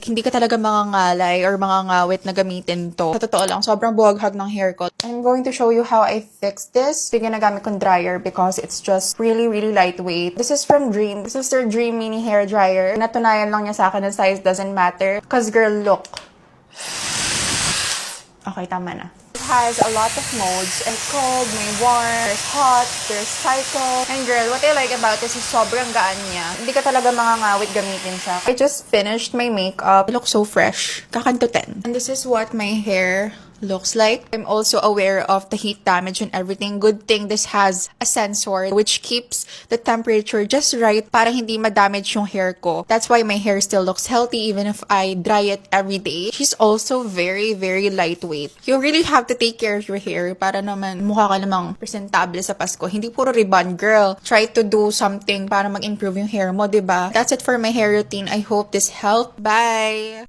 Hindi ka talaga mangangalay or mangangawit na gamitin to. Sa totoo lang, sobrang buwaghag ng hair ko. I'm going to show you how I fixed this. Hindi ginagamit kong dryer because it's just really, really lightweight. This is from Dream. This is their Dream Mini Hair Dryer. Natunayan lang niya sa akin na size doesn't matter. Cause girl, look. Okay, tama na. It has a lot of modes. And cold, may warm, there's hot, there's cycle. And girl, what I like about this is sobrang gaan niya. Hindi ka talaga mangangawit gamitin siya. I just finished my makeup. It looks so fresh. Kakanto 10. And this is what my hair looks like. I'm also aware of the heat damage and everything. Good thing this has a sensor which keeps the temperature just right para hindi ma-damage yung hair ko. That's why my hair still looks healthy even if I dry it every day. She's also very, very lightweight. You really have to take care of your hair para naman mukha ka namang presentable sa Pasko. Hindi puro ribbon, girl. Try to do something para mag-improve yung hair mo, diba? That's it for my hair routine. I hope this helped. Bye!